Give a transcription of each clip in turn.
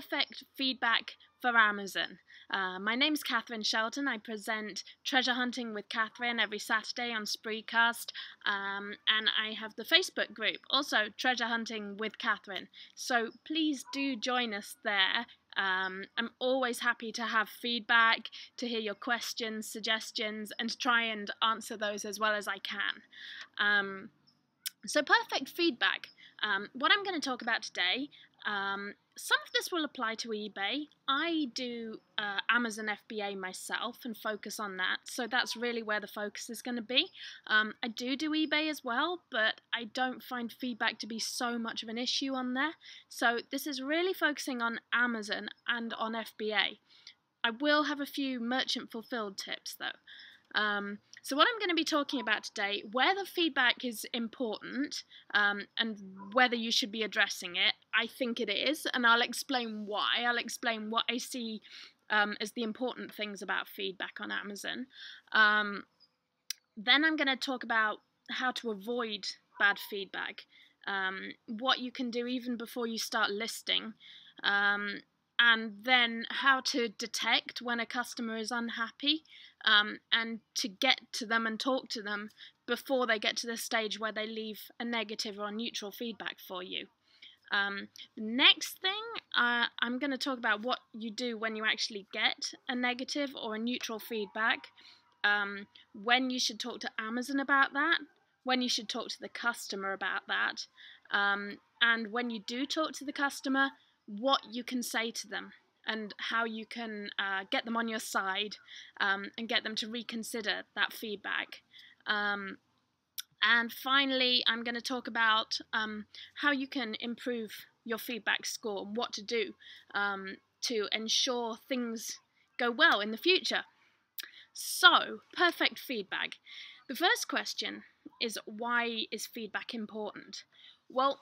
perfect feedback for Amazon. My name's Katharyne Shelton. I present Treasure Hunting with Katharyne every Saturday on Spreecast, and I have the Facebook group, also Treasure Hunting with Katharyne. So please do join us there. I'm always happy to have feedback, to hear your questions, suggestions, and to try and answer those as well as I can. So perfect feedback. What I'm going to talk about today, some of this will apply to eBay. I do Amazon FBA myself and focus on that, so that's really where the focus is going to be. I do eBay as well, but I don't find feedback to be so much of an issue on there. So this is really focusing on Amazon and on FBA. I will have a few merchant fulfilled tips though. So what I'm going to be talking about today, whether feedback is important and whether you should be addressing it, I think it is, and I'll explain why. I'll explain what I see as the important things about feedback on Amazon. Then I'm going to talk about how to avoid bad feedback, what you can do even before you start listing, and then how to detect when a customer is unhappy, and to get to them and talk to them before they get to the stage where they leave a negative or neutral feedback for you. Next thing, I'm going to talk about what you do when you actually get a negative or a neutral feedback, when you should talk to Amazon about that, when you should talk to the customer about that, and when you do talk to the customer, what you can say to them and how you can get them on your side and get them to reconsider that feedback. And finally, I'm going to talk about how you can improve your feedback score and what to do to ensure things go well in the future. So, perfect feedback. The first question is, why is feedback important? Well,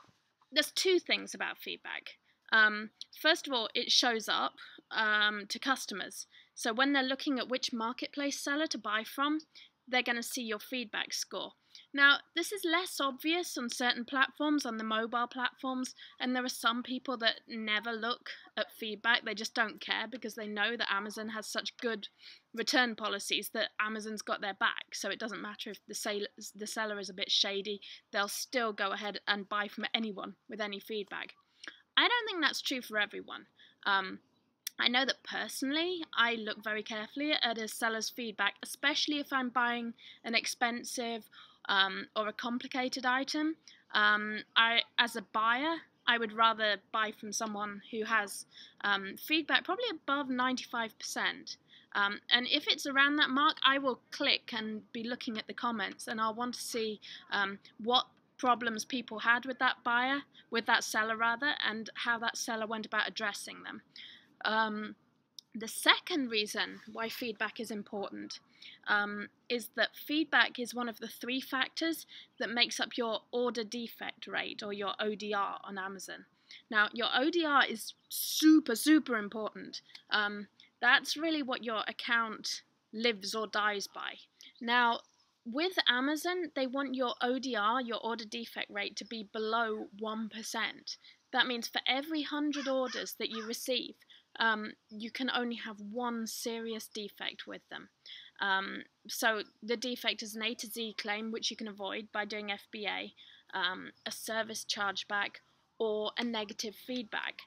there's two things about feedback. First of all, it shows up to customers. So when they're looking at which marketplace seller to buy from, they're going to see your feedback score. Now, this is less obvious on certain platforms, on the mobile platforms, and there are some people that never look at feedback. They just don't care because they know that Amazon has such good return policies that Amazon's got their back. So it doesn't matter if the seller is a bit shady, they'll still go ahead and buy from anyone with any feedback. I don't think that's true for everyone. I know that personally, I look very carefully at a seller's feedback, especially if I'm buying an expensive or a complicated item. As a buyer, I would rather buy from someone who has feedback probably above 95%. And if it's around that mark, I will click and be looking at the comments, and I'll want to see what problems people had with that buyer, with that seller rather, and how that seller went about addressing them. The second reason why feedback is important is that feedback is one of the 3 factors that makes up your order defect rate, or your ODR on Amazon. Now, your ODR is super important. That's really what your account lives or dies by. Now, with Amazon, they want your ODR, your order defect rate, to be below 1%. That means for every 100 orders that you receive, you can only have 1 serious defect with them. So the defect is an A to Z claim, which you can avoid by doing FBA, a service chargeback, or a negative feedback.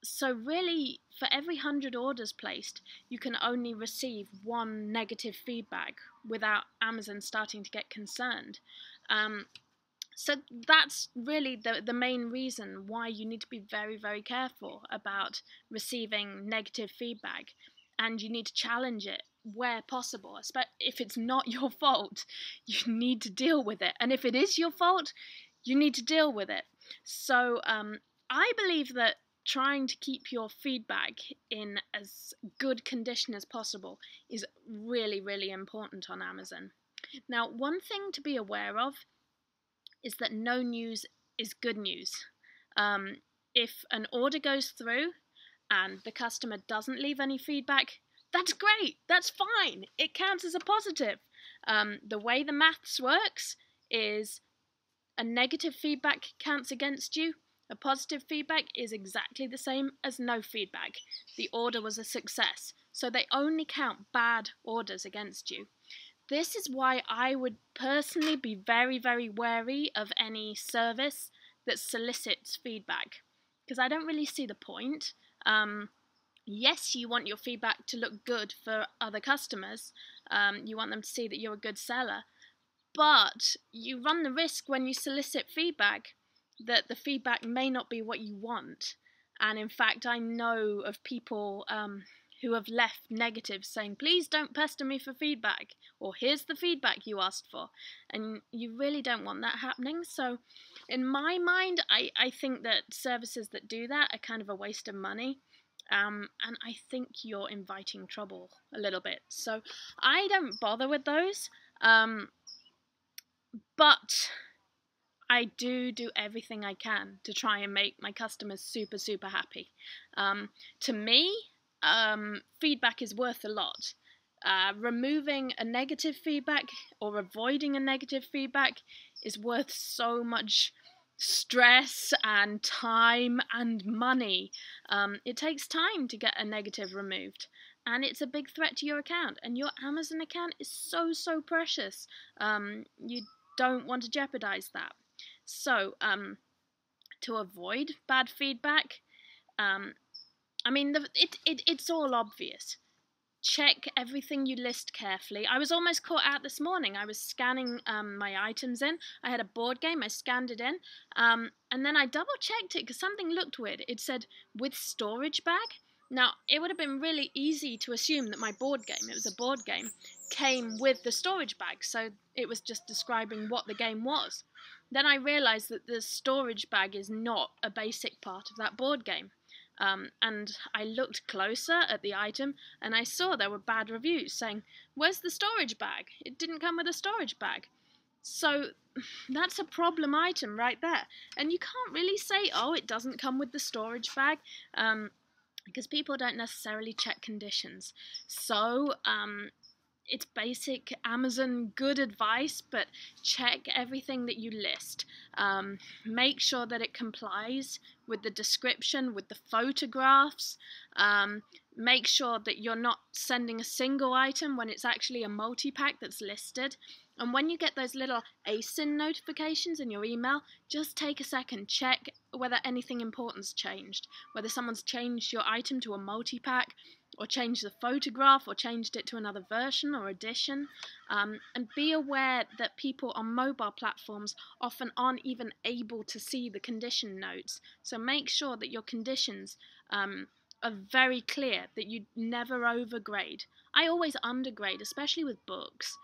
So really, for every 100 orders placed, you can only receive 1 negative feedback without Amazon starting to get concerned. So that's really the main reason why you need to be very careful about receiving negative feedback, and you need to challenge it where possible. If it's not your fault, you need to deal with it, and if it is your fault, you need to deal with it. So I believe that trying to keep your feedback in as good condition as possible is really important on Amazon. Now, one thing to be aware of is that no news is good news. If an order goes through and the customer doesn't leave any feedback, that's great, that's fine, it counts as a positive. The way the maths works is a negative feedback counts against you, A positive feedback is exactly the same as no feedback. The order was a success, so they only count bad orders against you. This is why I would personally be very, very wary of any service that solicits feedback, because I don't really see the point. Yes, you want your feedback to look good for other customers. You want them to see that you're a good seller. But you run the risk when you solicit feedback that the feedback may not be what you want. And in fact, I know of people who have left negatives saying, please don't pester me for feedback, or here's the feedback you asked for. And you really don't want that happening. So in my mind, I think that services that do that are kind of a waste of money. And I think you're inviting trouble a little bit. So I don't bother with those. But I do everything I can to try and make my customers super, super happy. To me, feedback is worth a lot. Removing a negative feedback or avoiding a negative feedback is worth so much stress and time and money. It takes time to get a negative removed, and it's a big threat to your account, and your Amazon account is so, so precious. You don't want to jeopardize that. So, to avoid bad feedback, it's all obvious. Check everything you list carefully. I was almost caught out this morning. I was scanning my items in. I had a board game. I scanned it in. And then I double-checked it because something looked weird. It said, with storage bag. Now, it would have been really easy to assume that my board game, it was a board game, came with the storage bag. So it was just describing what the game was. Then I realised that the storage bag is not a basic part of that board game. And I looked closer at the item and I saw there were bad reviews saying, where's the storage bag? It didn't come with a storage bag. So that's a problem item right there. And you can't really say, oh, it doesn't come with the storage bag, because people don't necessarily check conditions. So it's basic Amazon good advice, but check everything that you list. Make sure that it complies with the description, with the photographs. Make sure that you're not sending a single item when it's actually a multi-pack that's listed. And when you get those little ASIN notifications in your email, just take a second, check whether anything important's changed, whether someone's changed your item to a multi-pack, or changed the photograph, or changed it to another version or edition. And be aware that people on mobile platforms often aren't even able to see the condition notes. So make sure that your conditions are very clear, that you never overgrade. I always undergrade, especially with books.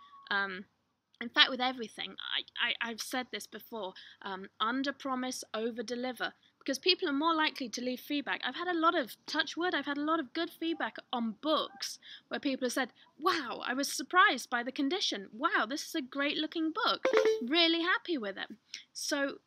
In fact, with everything, I've said this before, under-promise, over-deliver, because people are more likely to leave feedback. I've had a lot of, touch wood, I've had a lot of good feedback on books, where people have said, wow, I was surprised by the condition. Wow, this is a great-looking book. Really happy with it. So,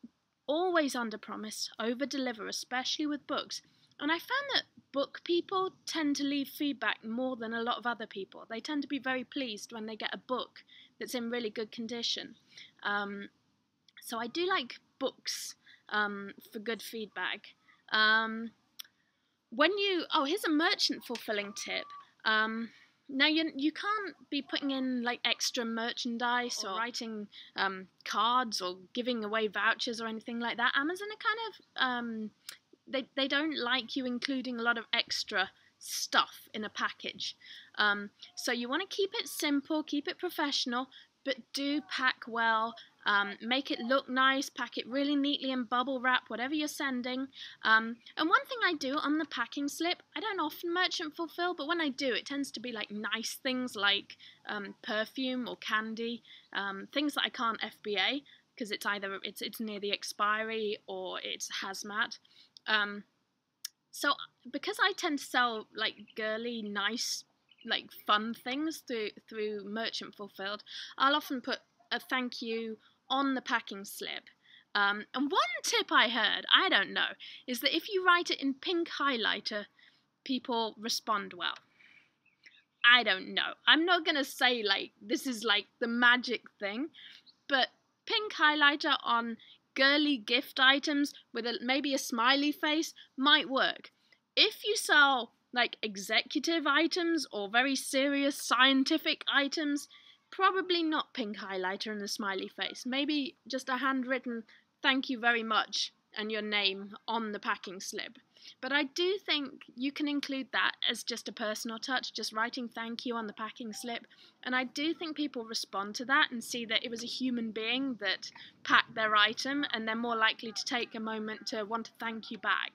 always under-promise, over-deliver, especially with books. And I found that book people tend to leave feedback more than a lot of other people. They tend to be very pleased when they get a book that's in really good condition. So I do like books for good feedback. Here's a merchant fulfilling tip. Now you can't be putting in like extra merchandise or writing cards or giving away vouchers or anything like that. Amazon are kind of they don't like you including a lot of extra stuff in a package. So you want to keep it simple, keep it professional, but do pack well. Make it look nice, pack it really neatly in bubble wrap, whatever you're sending. And one thing I do on the packing slip, I don't often merchant fulfill, but when I do, it tends to be like nice things like perfume or candy, things that I can't FBA, because it's either it's near the expiry or it's hazmat. So because I tend to sell like girly, nice, like fun things through merchant fulfilled, I'll often put a thank you on the packing slip. And one tip I heard, I don't know, is that if you write it in pink highlighter, people respond well. I don't know. I'm not gonna say like this is like the magic thing, but pink highlighter on girly gift items with maybe a smiley face might work. If you sell like executive items or very serious scientific items, probably not pink highlighter and a smiley face. Maybe just a handwritten thank you very much and your name on the packing slip. But I do think you can include that as just a personal touch, just writing thank you on the packing slip. And I do think people respond to that and see that it was a human being that packed their item, and they're more likely to take a moment to want to thank you back.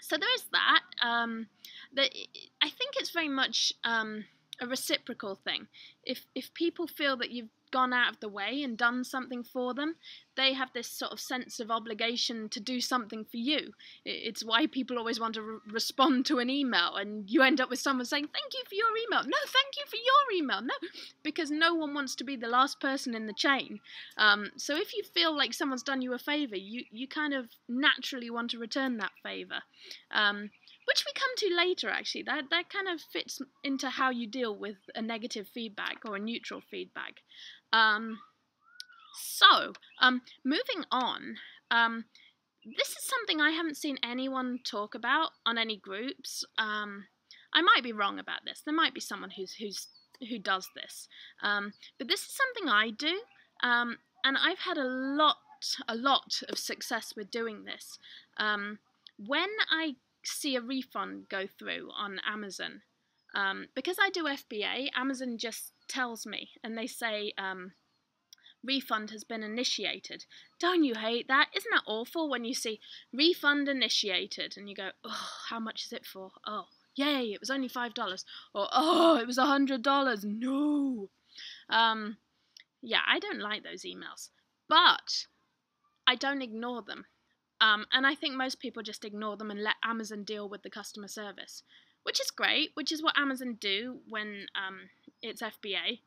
So there is that. I think it's very much a reciprocal thing. If people feel that you've gone out of the way and done something for them, they have this sort of sense of obligation to do something for you. It's why people always want to respond to an email, and you end up with someone saying, thank you for your email. No, thank you for your email. No, because no one wants to be the last person in the chain. So if you feel like someone's done you a favour, you kind of naturally want to return that favour. Which we come to later, actually. That kind of fits into how you deal with a negative feedback or a neutral feedback. Moving on, this is something I haven't seen anyone talk about on any groups. I might be wrong about this. There might be someone who does this. But this is something I do, and I've had a lot of success with doing this. When I see a refund go through on Amazon, because I do FBA, Amazon just tells me, and they say refund has been initiated. Don't you hate that? Isn't that awful when you see refund initiated and you go, oh, how much is it for? Oh, yay, it was only $5. Or, oh, it was $100. No. Yeah, I don't like those emails, but I don't ignore them. And I think most people just ignore them and let Amazon deal with the customer service, which is great, which is what Amazon do when it's FBA.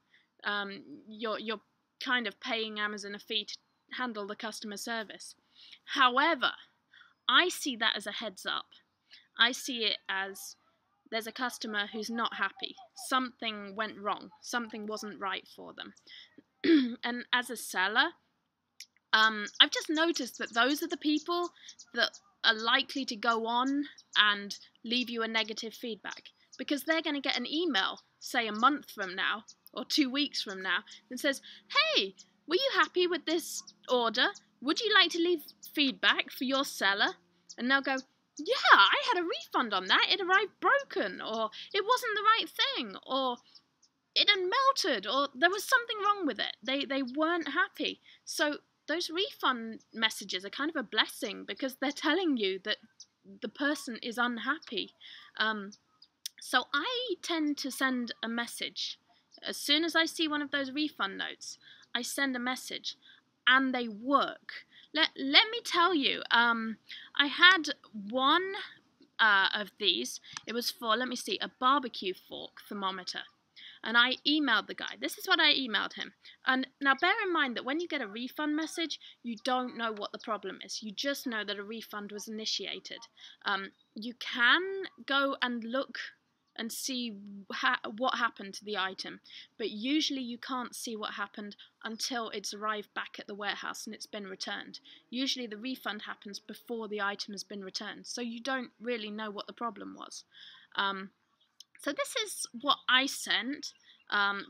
You're kind of paying Amazon a fee to handle the customer service. However, I see that as a heads up. I see it as there's a customer who's not happy. Something went wrong. Something wasn't right for them. And as a seller, I've just noticed that those are the people that are likely to go on and leave you a negative feedback, because they're going to get an email, say a month from now or 2 weeks from now, that says, hey, were you happy with this order? Would you like to leave feedback for your seller? And they'll go, yeah, I had a refund on that. It arrived broken, or it wasn't the right thing, or it had melted, or there was something wrong with it. They weren't happy. So those refund messages are kind of a blessing, because they're telling you that the person is unhappy. So I tend to send a message. As soon as I see one of those refund notes, I send a message, and they work. Let me tell you, I had one of these. It was for, let me see, a barbecue fork thermometer. And I emailed the guy. This is what I emailed him. And now bear in mind that when you get a refund message, you don't know what the problem is. You just know that a refund was initiated. You can go and look and see what happened to the item, but usually you can't see what happened until it's arrived back at the warehouse and it's been returned. Usually the refund happens before the item has been returned, so you don't really know what the problem was. So this is what I sent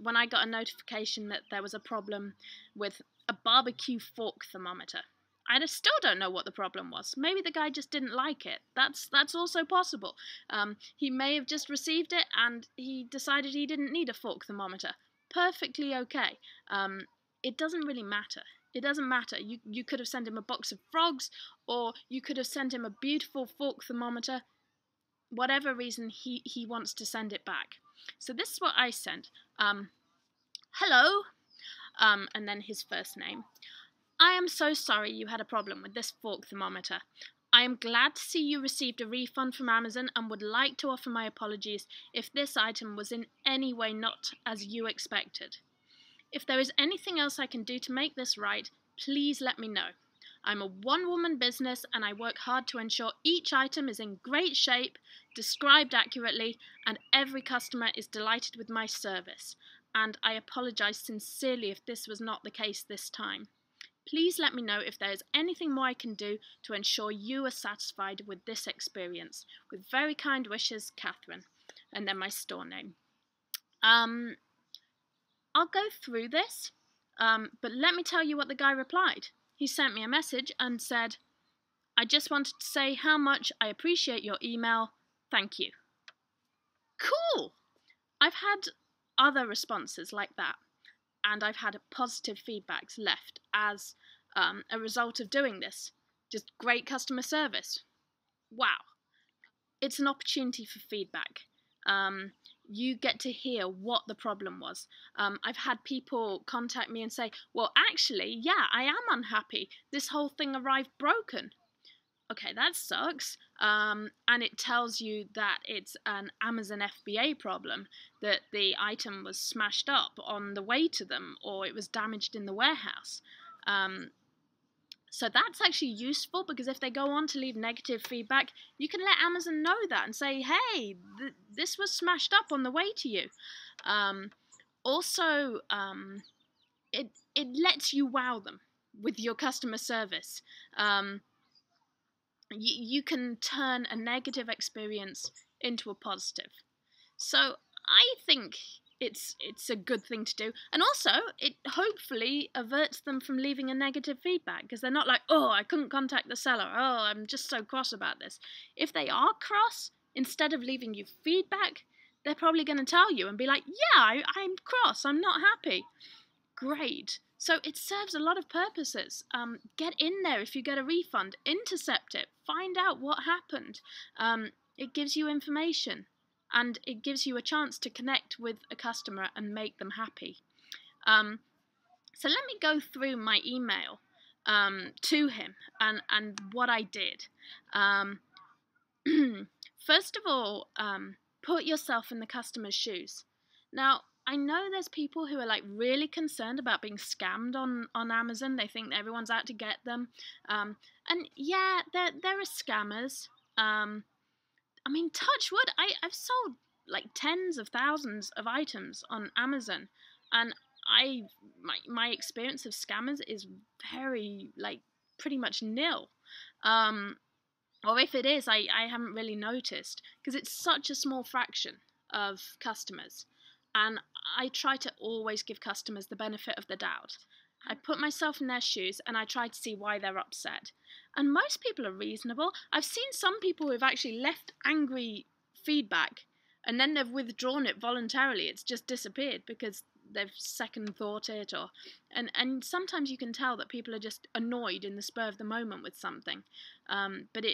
when I got a notification that there was a problem with a barbecue fork thermometer. I still don't know what the problem was. Maybe the guy just didn't like it. That's also possible. He may have just received it and he decided he didn't need a fork thermometer. Perfectly okay. It doesn't really matter. It doesn't matter. You could have sent him a box of frogs, or you could have sent him a beautiful fork thermometer. Whatever reason he wants to send it back. So this is what I sent. Hello, and then his first name. I am so sorry you had a problem with this fork thermometer. I am glad to see you received a refund from Amazon and would like to offer my apologies if this item was in any way not as you expected. If there is anything else I can do to make this right, please let me know. I'm a one-woman business and I work hard to ensure each item is in great shape, described accurately, and every customer is delighted with my service. And I apologise sincerely if this was not the case this time. Please let me know if there is anything more I can do to ensure you are satisfied with this experience. With very kind wishes, Katharyne. And then my store name. I'll go through this, but let me tell you what the guy replied. He sent me a message and said, I just wanted to say how much I appreciate your email. Thank you. Cool! I've had other responses like that, and I've had positive feedbacks left as a result of doing this. Just great customer service. Wow. It's an opportunity for feedback. You get to hear what the problem was. I've had people contact me and say, well, actually, yeah, I am unhappy. This whole thing arrived broken. Okay, that sucks. And it tells you that it's an Amazon FBA problem, that the item was smashed up on the way to them, or it was damaged in the warehouse. So that's actually useful, because if they go on to leave negative feedback, you can let Amazon know that and say, hey, this was smashed up on the way to you. Also, it lets you wow them with your customer service. You can turn a negative experience into a positive. So I think it's a good thing to do, and also it hopefully averts them from leaving a negative feedback, because they're not like, oh, I couldn't contact the seller, oh, I'm just so cross about this. If they are cross, instead of leaving you feedback, they're probably going to tell you and be like, yeah, I'm cross, I'm not happy. Great. So it serves a lot of purposes. Get in there if you get a refund, intercept it, find out what happened. It gives you information, and it gives you a chance to connect with a customer and make them happy. So let me go through my email to him and what I did. First of all, put yourself in the customer's shoes. Now, I know there's people who are like really concerned about being scammed on Amazon. They think that everyone's out to get them. And yeah, there are scammers. I mean, touch wood, I've sold like tens of thousands of items on Amazon, and my experience of scammers is very, like, pretty much nil. Or if it is, I haven't really noticed, because it's such a small fraction of customers. And I try to always give customers the benefit of the doubt. I put myself in their shoes and I try to see why they're upset. And most people are reasonable. I've seen some people who've actually left angry feedback and then they've withdrawn it voluntarily. It's just disappeared because they've second thought it, and sometimes you can tell that people are just annoyed in the spur of the moment with something. But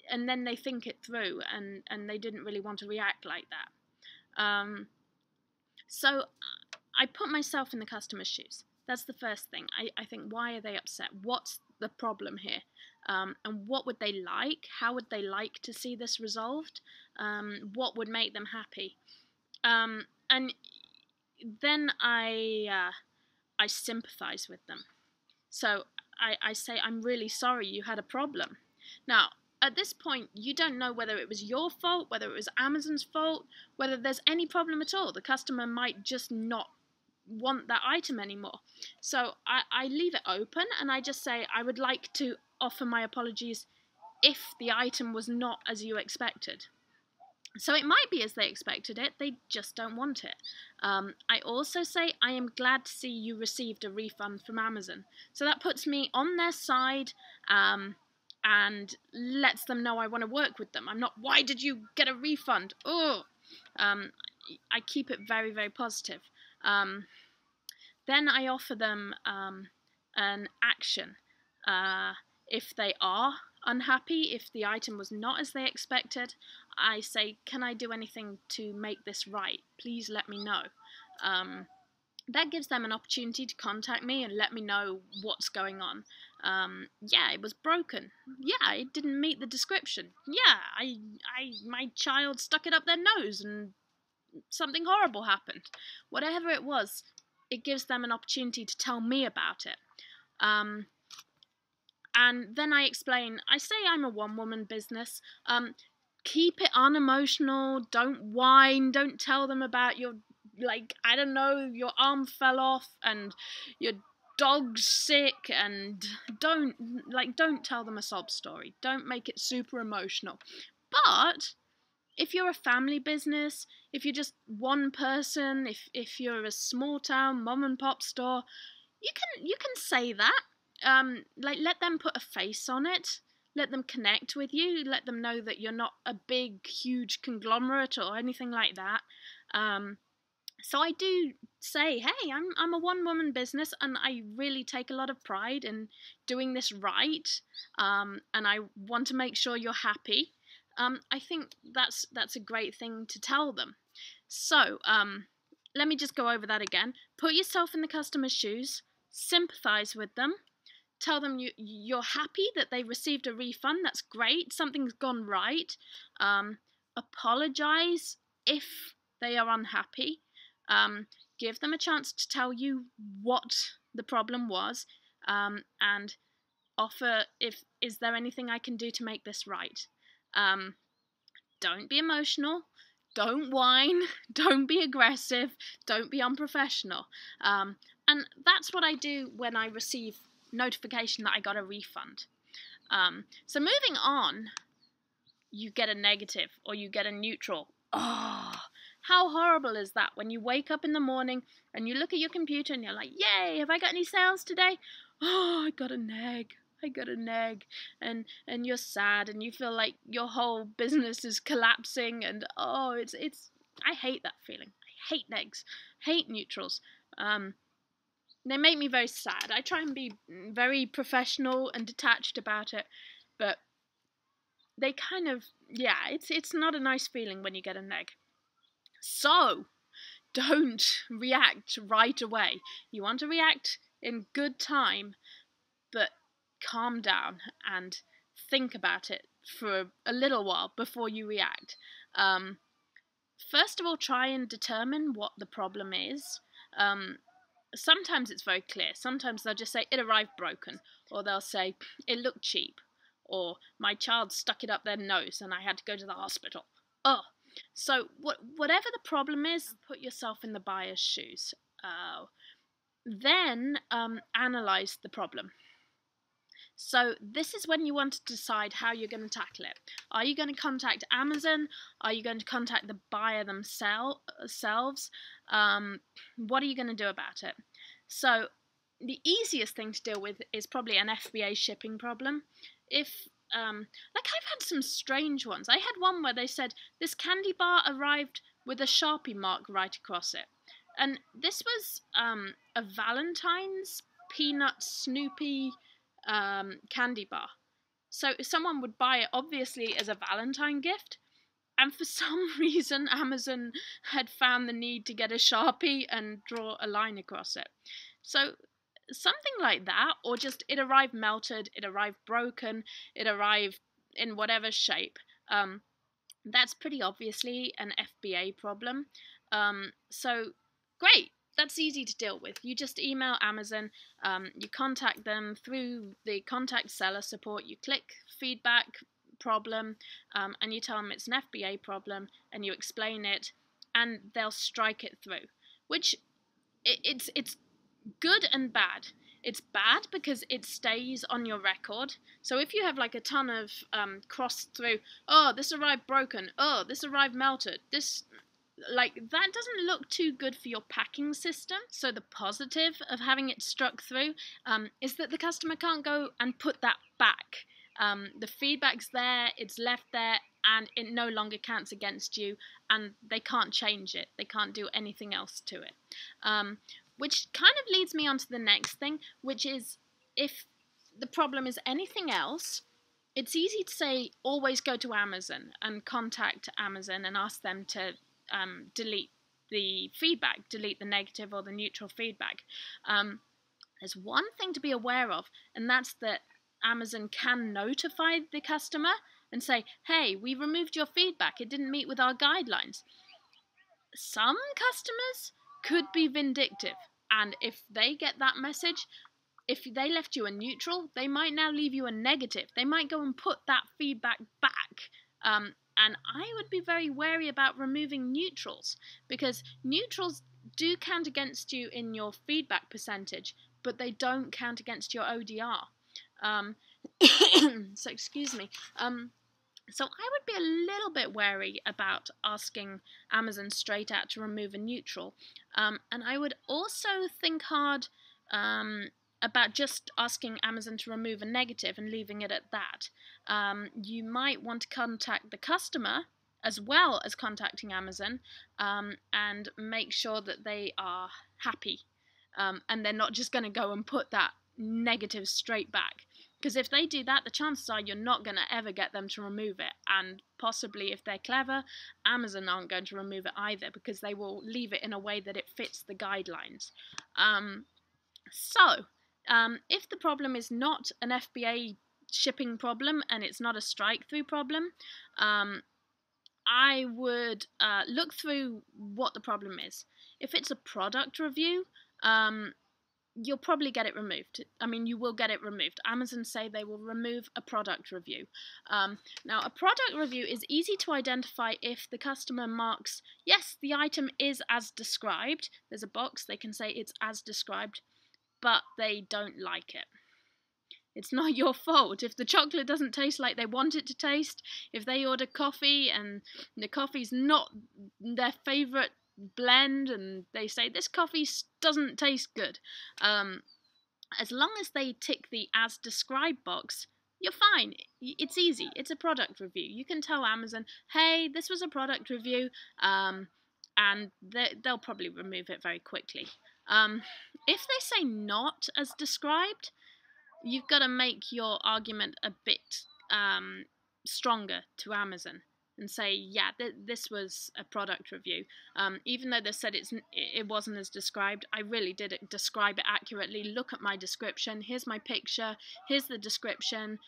and then they think it through and they didn't really want to react like that. So I put myself in the customer's shoes. That's the first thing. I think, why are they upset? What's the problem here? And what would they like? How would they like to see this resolved? What would make them happy? And then I sympathise with them. So I say, I'm really sorry you had a problem. Now, at this point, you don't know whether it was your fault, whether it was Amazon's fault, whether there's any problem at all. The customer might just not want that item anymore. So I leave it open and I just say, I would like to offer my apologies if the item was not as you expected. So it might be as they expected it, they just don't want it. I also say, I am glad to see you received a refund from Amazon. So that puts me on their side, and lets them know I want to work with them. I'm not, why did you get a refund? Oh, I keep it very, very positive. Then I offer them an action. If they are unhappy, if the item was not as they expected, I say, can I do anything to make this right? Please let me know. That gives them an opportunity to contact me and let me know what's going on. Yeah, it was broken. Yeah, it didn't meet the description. Yeah, my child stuck it up their nose and something horrible happened. Whatever it was, it gives them an opportunity to tell me about it. And then I explain, I say I'm a one-woman business. Keep it unemotional, don't whine, don't tell them about your, like, I don't know, your arm fell off and your dog's sick, and don't tell them a sob story. Don't make it super emotional. But if you're a family business, if you're just one person, if you're a small town mom and pop store, you can say that. Let them put a face on it. Let them connect with you. Let them know that you're not a big, huge conglomerate or anything like that. So I do say, hey, I'm a one-woman business, and I really take a lot of pride in doing this right. And I want to make sure you're happy. I think that's a great thing to tell them. So let me just go over that again. Put yourself in the customer's shoes. Sympathize with them. Tell them you're happy that they received a refund. That's great. Something's gone right. Apologize if they are unhappy. Give them a chance to tell you what the problem was, and offer is there anything I can do to make this right. Don't be emotional. Don't whine. Don't be aggressive. Don't be unprofessional. And that's what I do when I receive notification that I got a refund. So moving on, you get a negative or you get a neutral. Oh, how horrible is that when you wake up in the morning and you look at your computer and you're like, yay, have I got any sales today? Oh, I got a neg. And you're sad and you feel like your whole business is collapsing, and oh, it's I hate that feeling. I hate negs. Hate neutrals. They make me very sad. I try and be very professional and detached about it, but they kind of, yeah, it's not a nice feeling when you get a neg. So, don't react right away. You want to react in good time, but calm down and think about it for a little while before you react. First of all, try and determine what the problem is. Sometimes it's very clear. Sometimes they'll just say, it arrived broken. Or they'll say, it looked cheap. Or my child stuck it up their nose and I had to go to the hospital. Oh, so whatever the problem is, put yourself in the buyer's shoes. Then analyze the problem. So this is when you want to decide how you're going to tackle it. Are you going to contact Amazon? Are you going to contact the buyer themselves? What are you going to do about it? So the easiest thing to deal with is probably an FBA shipping problem. If like I've had some strange ones. I had one where they said this candy bar arrived with a Sharpie mark right across it. And this was a Valentine's peanut Snoopy candy bar. So someone would buy it obviously as a Valentine gift, and for some reason Amazon had found the need to get a Sharpie and draw a line across it. So something like that, or just it arrived melted, it arrived broken, it arrived in whatever shape. That's pretty obviously an FBA problem. So great. That's easy to deal with. You just email Amazon, you contact them through the contact seller support, you click feedback problem, and you tell them it's an FBA problem, and you explain it, and they'll strike it through. Which, it's good and bad. It's bad because it stays on your record. So if you have like a ton of crossed through, oh, this arrived broken, oh, this arrived melted, this... like, that doesn't look too good for your packing system. So the positive of having it struck through is that the customer can't go and put that back. The feedback's there, it's left there, and it no longer counts against you, and they can't change it. They can't do anything else to it. Which kind of leads me on to the next thing, which is if the problem is anything else, it's easy to say always go to Amazon and contact Amazon and ask them to delete the feedback, delete the negative or the neutral feedback. There's one thing to be aware of, and that's that Amazon can notify the customer and say, hey, we removed your feedback, it didn't meet with our guidelines. Some customers could be vindictive, and if they get that message, if they left you a neutral, they might now leave you a negative. They might go and put that feedback back. And I would be very wary about removing neutrals, because neutrals do count against you in your feedback percentage, but they don't count against your ODR. So excuse me. So I would be a little bit wary about asking Amazon straight out to remove a neutral. And I would also think hard about just asking Amazon to remove a negative and leaving it at that. You might want to contact the customer as well as contacting Amazon, and make sure that they are happy, and they're not just going to go and put that negative straight back. Because if they do that, the chances are you're not going to ever get them to remove it. And possibly, if they're clever, Amazon aren't going to remove it either, because they will leave it in a way that it fits the guidelines. If the problem is not an FBA shipping problem and it's not a strike-through problem, I would look through what the problem is. If it's a product review, you'll probably get it removed. I mean, you will get it removed. Amazon say they will remove a product review. Now, a product review is easy to identify if the customer marks, yes, the item is as described. There's a box, they can say it's as described, but they don't like it. It's not your fault. If the chocolate doesn't taste like they want it to taste, if they order coffee and the coffee's not their favourite blend and they say this coffee doesn't taste good, as long as they tick the as described box, you're fine. It's easy. It's a product review. You can tell Amazon, hey, this was a product review, and they'll probably remove it very quickly. If they say not as described, you've got to make your argument a bit stronger to Amazon and say, yeah, this was a product review. Even though they said it wasn't as described, I really did describe it accurately. Look at my description. Here's my picture. Here's the description.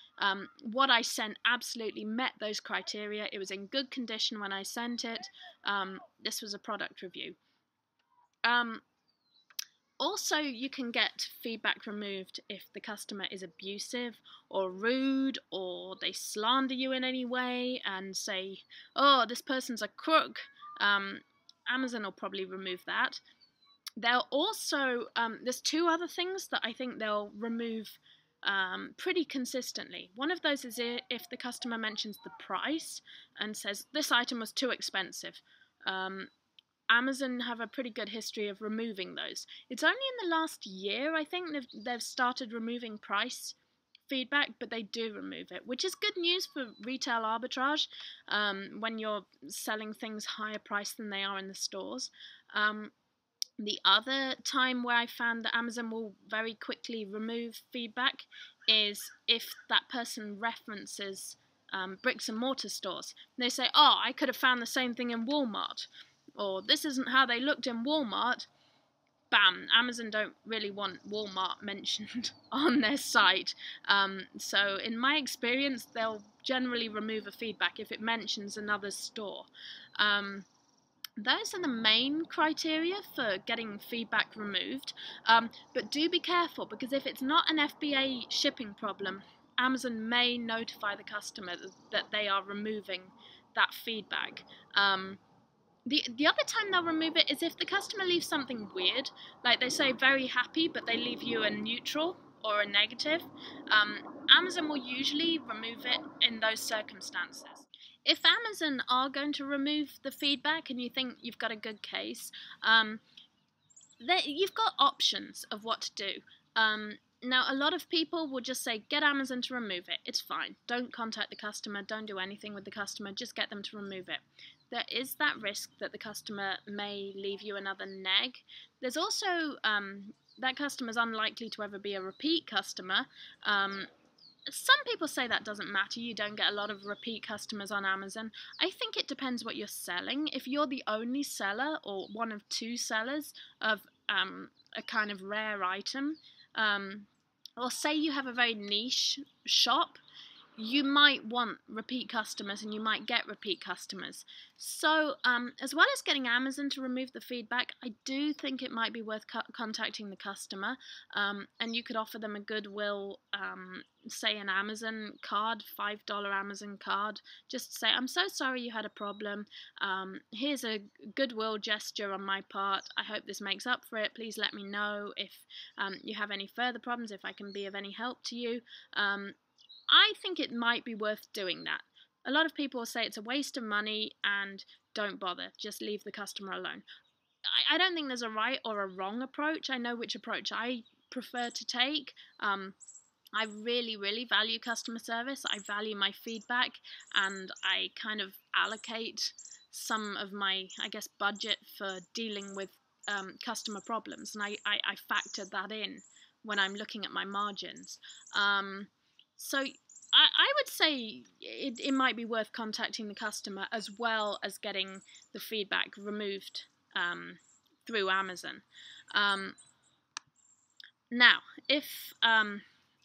What I sent absolutely met those criteria. It was in good condition when I sent it. This was a product review. Also, you can get feedback removed if the customer is abusive or rude, or they slander you in any way and say, oh, this person's a crook. Amazon will probably remove that. They'll also, there's two other things that I think they'll remove pretty consistently. One of those is if the customer mentions the price and says, this item was too expensive. Amazon have a pretty good history of removing those. It's only in the last year, I think, they've started removing price feedback, but they do remove it, which is good news for retail arbitrage when you're selling things higher price than they are in the stores. The other time where I found that Amazon will very quickly remove feedback is if that person references bricks and mortar stores. They say, oh, I could have found the same thing in Walmart, or this isn't how they looked in Walmart. Bam, Amazon don't really want Walmart mentioned on their site. So in my experience, they'll generally remove a feedback if it mentions another store. Those are the main criteria for getting feedback removed. But do be careful, because if it's not an FBA shipping problem, Amazon may notify the customer that they are removing that feedback. The other time they'll remove it is if the customer leaves something weird, like they say very happy, but they leave you a neutral or a negative. Amazon will usually remove it in those circumstances. If Amazon are going to remove the feedback and you think you've got a good case, you've got options of what to do. Now, a lot of people will just say, get Amazon to remove it. It's fine. Don't contact the customer. Don't do anything with the customer. Just get them to remove it. There is that risk that the customer may leave you another neg. There's also that customer's unlikely to ever be a repeat customer. Some people say that doesn't matter. You don't get a lot of repeat customers on Amazon. I think it depends what you're selling. If you're the only seller or one of two sellers of a kind of rare item, or say you have a very niche shop, you might want repeat customers and you might get repeat customers. So as well as getting Amazon to remove the feedback, I do think it might be worth contacting the customer, and you could offer them a goodwill, say an Amazon card, $5 Amazon card. Just say, I'm so sorry you had a problem. Here's a goodwill gesture on my part. I hope this makes up for it. Please let me know if you have any further problems, if I can be of any help to you. I think it might be worth doing that. A lot of people say it's a waste of money and don't bother, just leave the customer alone. I don't think there's a right or a wrong approach. I know which approach I prefer to take. I really, really value customer service. I value my feedback, and I kind of allocate some of my, I guess, budget for dealing with customer problems, and I factor that in when I'm looking at my margins. So I would say it might be worth contacting the customer as well as getting the feedback removed through Amazon. Now, if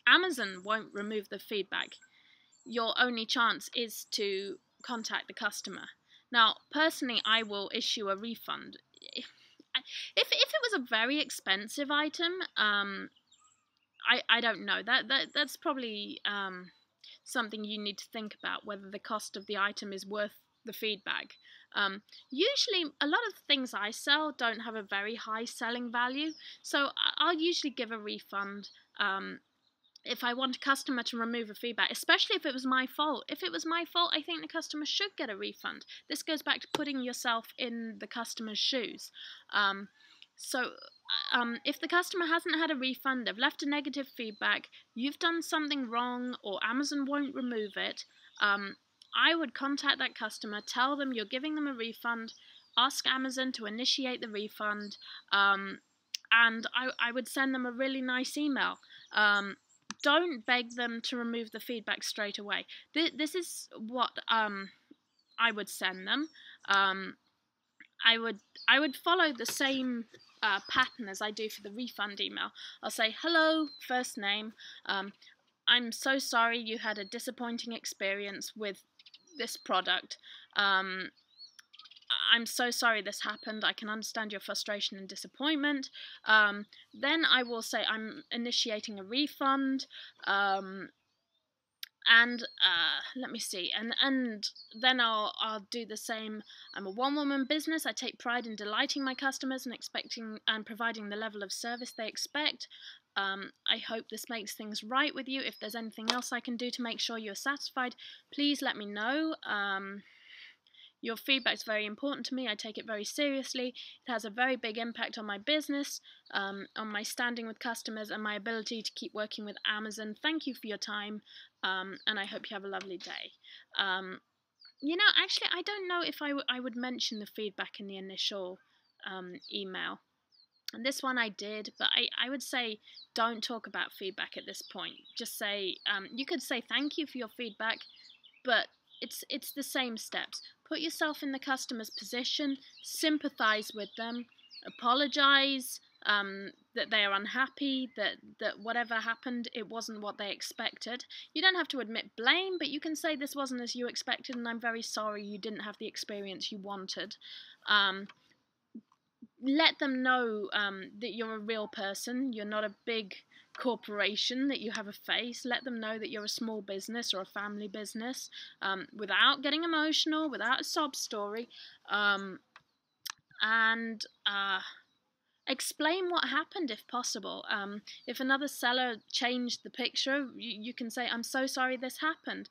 Amazon won't remove the feedback, your only chance is to contact the customer. Now, personally, I will issue a refund. If it was a very expensive item, I don't know. That's probably something you need to think about, whether the cost of the item is worth the feedback. Usually, a lot of things I sell don't have a very high selling value, so I'll usually give a refund if I want a customer to remove a feedback, especially if it was my fault. If it was my fault, I think the customer should get a refund. This goes back to putting yourself in the customer's shoes. If the customer hasn't had a refund, they've left a negative feedback, you've done something wrong, or Amazon won't remove it, I would contact that customer, tell them you're giving them a refund, ask Amazon to initiate the refund, and I would send them a really nice email. Don't beg them to remove the feedback straight away. This is what I would send them. I would follow the same pattern as I do for the refund email. I'll say, hello, first name. I'm so sorry you had a disappointing experience with this product. I'm so sorry this happened. I can understand your frustration and disappointment. Then I will say I'm initiating a refund. Let me see, and then I'll do the same. I'm a one-woman business. I take pride in delighting my customers and providing the level of service they expect. I hope this makes things right with you. If there's anything else I can do to make sure you're satisfied, please let me know. Your feedback is very important to me. I take it very seriously. It has a very big impact on my business, on my standing with customers, and my ability to keep working with Amazon. Thank you for your time, and I hope you have a lovely day. Actually, I don't know if I would mention the feedback in the initial email. And this one I did, but I would say don't talk about feedback at this point. Just say, you could say thank you for your feedback, but it's the same steps. Put yourself in the customer's position, sympathize with them, apologize that they are unhappy, that whatever happened, it wasn't what they expected. You don't have to admit blame, but you can say this wasn't as you expected, and I'm very sorry you didn't have the experience you wanted. Let them know that you're a real person, you're not a big corporation, that you have a face. Let them know that you're a small business or a family business, without getting emotional, without a sob story, and explain what happened if possible. If another seller changed the picture, you can say, I'm so sorry this happened.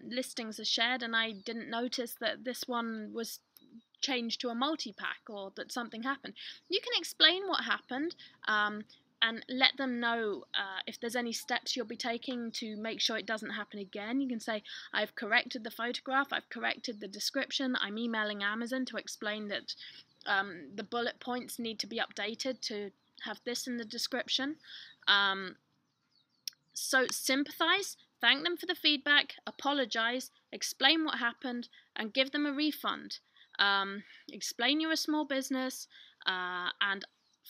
Listings are shared and I didn't notice that this one was changed to a multi-pack, or that something happened. You can explain what happened, and let them know if there's any steps you'll be taking to make sure it doesn't happen again. You can say, I've corrected the photograph, I've corrected the description, I'm emailing Amazon to explain that the bullet points need to be updated to have this in the description. So sympathize, thank them for the feedback, apologize, explain what happened, and give them a refund. Explain you're a small business, and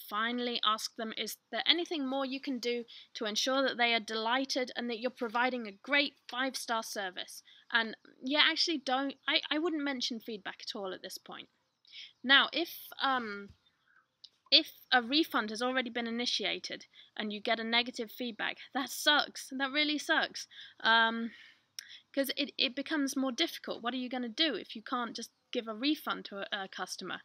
finally ask them, is there anything more you can do to ensure that they are delighted and that you're providing a great 5-star service? And yeah, actually I wouldn't mention feedback at all at this point. Now, if a refund has already been initiated and you get a negative feedback, that sucks. That really sucks. Because it becomes more difficult. What are you going to do if you can't just give a refund to a customer?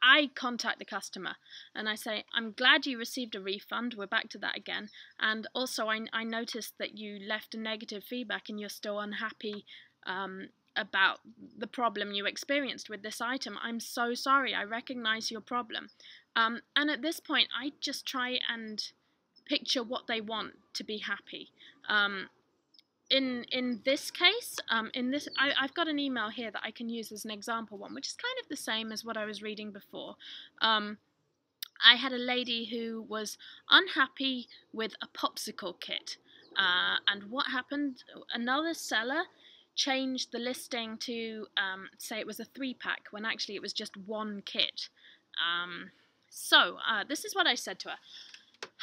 I contact the customer and I say, I'm glad you received a refund. We're back to that again. And also, I noticed that you left a negative feedback and you're still unhappy about the problem you experienced with this item. I'm so sorry. I recognize your problem. And at this point, I just try and picture what they want to be happy. In this case, I've got an email here that I can use as an example one, which is kind of the same as what I was reading before. I had a lady who was unhappy with a popsicle kit, and what happened? Another seller changed the listing to say it was a 3-pack when actually it was just one kit. So this is what I said to her.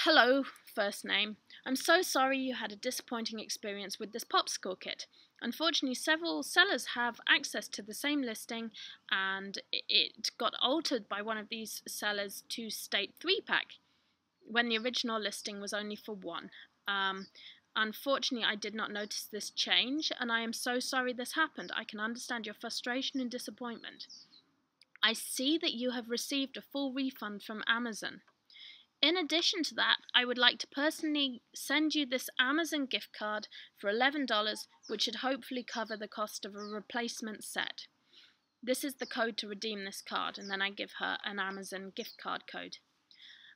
Hello, first name. I'm so sorry you had a disappointing experience with this popsicle kit. Unfortunately, several sellers have access to the same listing, and it got altered by one of these sellers to state 3-pack when the original listing was only for 1. Unfortunately, I did not notice this change, and I am so sorry this happened. I can understand your frustration and disappointment. I see that you have received a full refund from Amazon. In addition to that, I would like to personally send you this Amazon gift card for $11, which should hopefully cover the cost of a replacement set. This is the code to redeem this card, and then I give her an Amazon gift card code.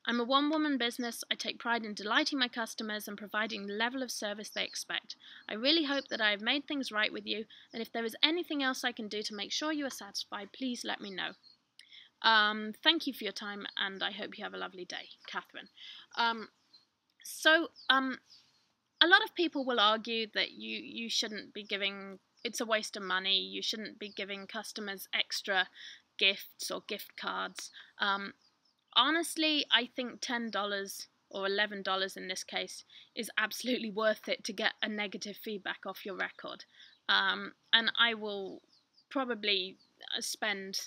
I'm a one-woman business. I take pride in delighting my customers and providing the level of service they expect. I really hope that I have made things right with you, and if there is anything else I can do to make sure you are satisfied, please let me know. Thank you for your time, and I hope you have a lovely day, Katharyne. A lot of people will argue that you shouldn't be giving, it's a waste of money, you shouldn't be giving customers extra gifts or gift cards. Honestly, I think $10 or $11 in this case is absolutely worth it to get a negative feedback off your record. And I will probably spend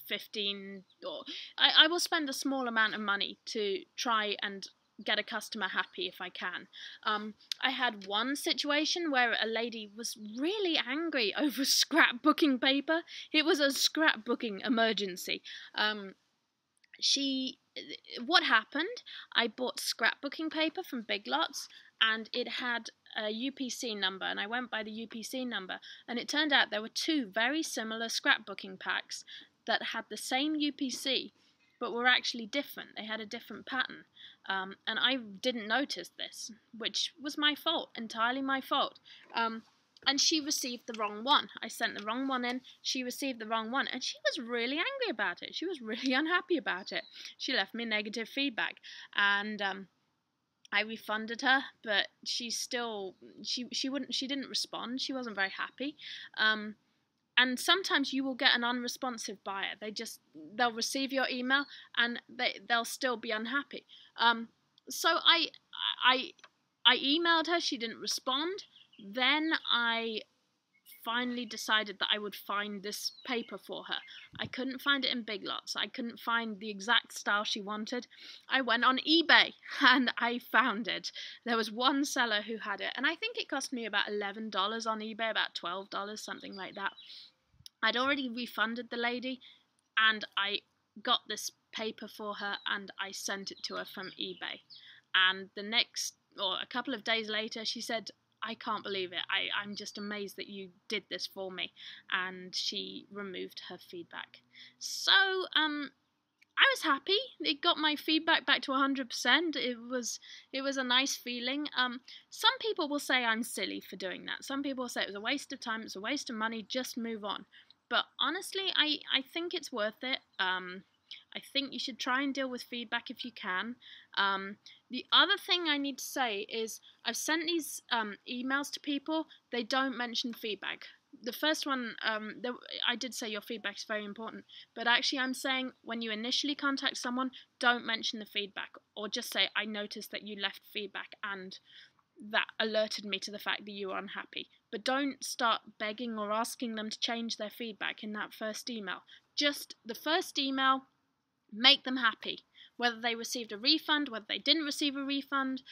15 or I will spend a small amount of money to try and get a customer happy if I can. I had one situation where a lady was really angry over scrapbooking paper. It was a scrapbooking emergency. What happened? I bought scrapbooking paper from Big Lots, and it had a UPC number, and I went by the UPC number, and it turned out there were 2 very similar scrapbooking packs that had the same UPC, but were actually different. They had a different pattern, and I didn't notice this, which was my fault, entirely my fault. And she received the wrong one. I sent the wrong one in, she received the wrong one, and she was really angry about it. She was really unhappy about it. She left me negative feedback, and I refunded her, but she didn't respond. She wasn't very happy. And sometimes you will get an unresponsive buyer. They'll receive your email and they'll still be unhappy. So I emailed her. She didn't respond. Then I finally decided that I would find this paper for her. I couldn't find it in Big Lots. I couldn't find the exact style she wanted. I went on eBay and I found it. There was one seller who had it, and I think it cost me about $11 on eBay, about $12, something like that. I'd already refunded the lady, and I got this paper for her and I sent it to her from eBay. And a couple of days later, she said, I can't believe it. I'm just amazed that you did this for me. And she removed her feedback. So, I was happy. It got my feedback back to 100%. It was a nice feeling. Some people will say I'm silly for doing that. Some people will say it was a waste of time, it's a waste of money, just move on. But honestly, I think it's worth it. I think you should try and deal with feedback if you can. The other thing I need to say is I've sent these emails to people. They don't mention feedback. the first one, I did say your feedback is very important, but actually I'm saying when you initially contact someone, don't mention the feedback, or just say, I noticed that you left feedback and that alerted me to the fact that you were unhappy. But don't start begging or asking them to change their feedback in that first email. Just the first email, make them happy. Whether they received a refund, whether they didn't receive a refund,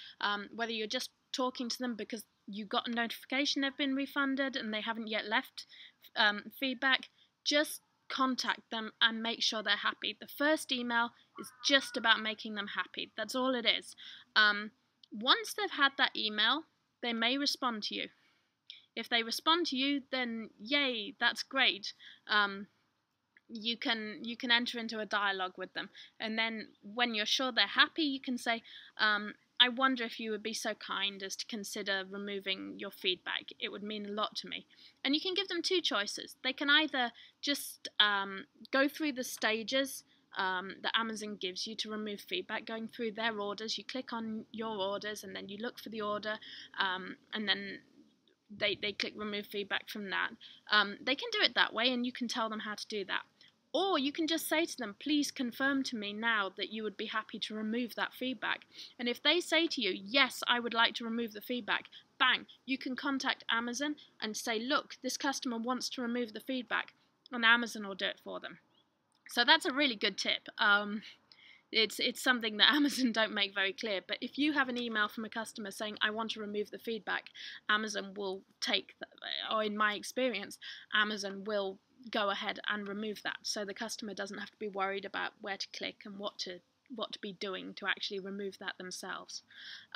whether you're just talking to them because you got a notification they've been refunded and they haven't yet left feedback, just contact them and make sure they're happy. The first email is just about making them happy. That's all it is. Once they've had that email, they may respond to you. If they respond to you, then yay, that's great. You can enter into a dialogue with them, and then when you're sure they're happy, you can say, I wonder if you would be so kind as to consider removing your feedback. It would mean a lot to me. And you can give them two choices. They can either just go through the stages that Amazon gives you to remove feedback, going through their orders. You click on your orders and then you look for the order, and then they click remove feedback from that. They can do it that way, and you can tell them how to do that. Or you can just say to them, please confirm to me now that you would be happy to remove that feedback. And if they say to you, yes, I would like to remove the feedback, bang, you can contact Amazon and say, look, this customer wants to remove the feedback, and Amazon will do it for them. So that's a really good tip. It's something that Amazon don't make very clear, but if you have an email from a customer saying, I want to remove the feedback, Amazon will or in my experience, Amazon will go ahead and remove that, so the customer doesn't have to be worried about where to click and what to be doing to actually remove that themselves.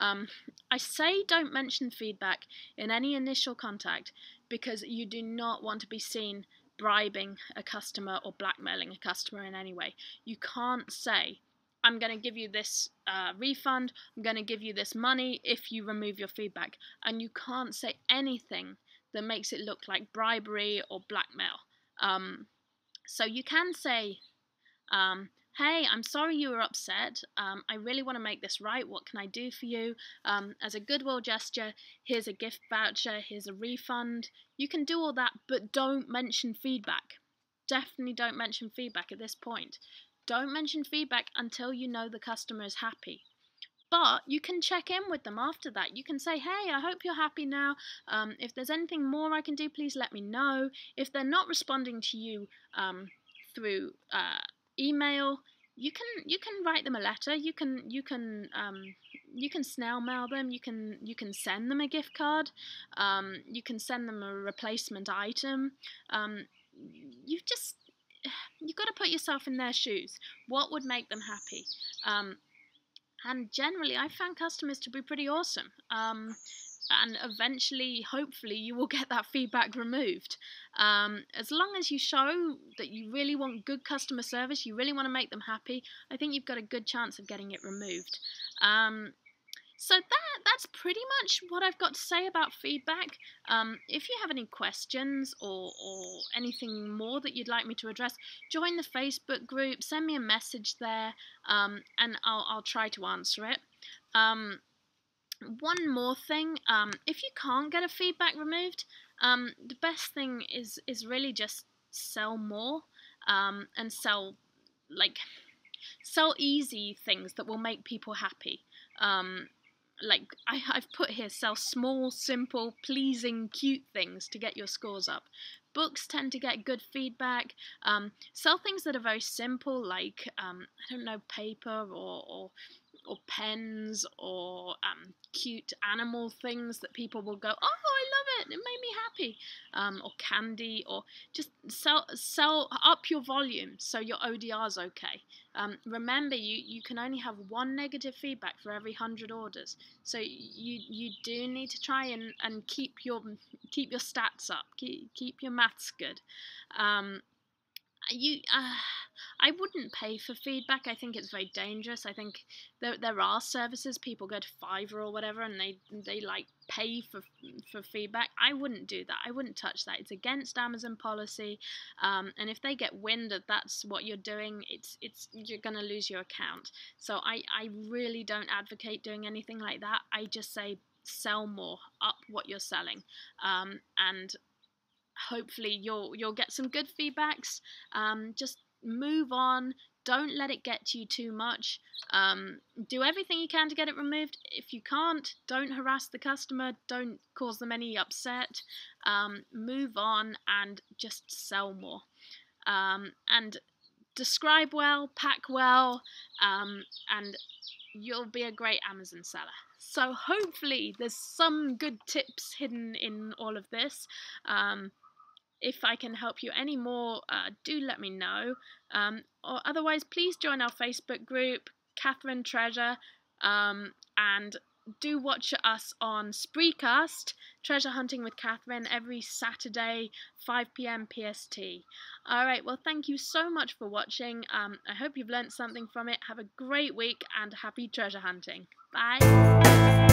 I say don't mention feedback in any initial contact because you do not want to be seen bribing a customer or blackmailing a customer in any way. You can't say, I'm going to give you this refund, I'm going to give you this money if you remove your feedback. And you can't say anything that makes it look like bribery or blackmail. So you can say, hey, I'm sorry you were upset. I really want to make this right. What can I do for you? As a goodwill gesture, here's a gift voucher, here's a refund. You can do all that, but don't mention feedback. Definitely don't mention feedback at this point. Don't mention feedback until you know the customer is happy. But you can check in with them after that. You can say, hey, I hope you're happy now. If there's anything more I can do, please let me know. If they're not responding to you through email, you can write them a letter. You can snail mail them. You can send them a gift card. You can send them a replacement item. You've got to put yourself in their shoes. What would make them happy? And generally, I found customers to be pretty awesome. And eventually, hopefully, you will get that feedback removed. As long as you show that you really want good customer service, you really want to make them happy, I think you've got a good chance of getting it removed. So that's pretty much what I've got to say about feedback. If you have any questions or anything more that you'd like me to address, join the Facebook group, send me a message there, and I'll try to answer it. One more thing, if you can't get a feedback removed, the best thing is really just sell more, and sell easy things that will make people happy. Like I've put here, sell small, simple, pleasing, cute things to get your scores up. Books tend to get good feedback. Sell things that are very simple, like I don't know, paper or pens or cute animal things that people will go, oh, I love it, it made me happy. Or candy, or just sell up your volume so your ODR's okay. Remember, you can only have one negative feedback for every 100 orders, so you do need to try and keep your stats up, keep your maths good. I wouldn't pay for feedback. I think it's very dangerous. I think there are services, people go to Fiverr or whatever, and they like pay for feedback. I wouldn't do that. I wouldn't touch that. It's against Amazon policy. And if they get wind that that's what you're doing, you're gonna lose your account. So I really don't advocate doing anything like that. I just say sell more, up what you're selling, and hopefully you'll get some good feedbacks. Just move on. Don't let it get to you too much. Do everything you can to get it removed. If you can't, don't harass the customer. Don't cause them any upset. Move on and just sell more. And describe well, pack well, and you'll be a great Amazon seller. So hopefully there's some good tips hidden in all of this. If I can help you any more, do let me know. Or otherwise, please join our Facebook group, Katharyne Treasure, and do watch us on Spreecast, Treasure Hunting with Katharyne, every Saturday, 5 p.m. PST. Alright, well, thank you so much for watching. I hope you've learnt something from it. Have a great week and happy treasure hunting. Bye!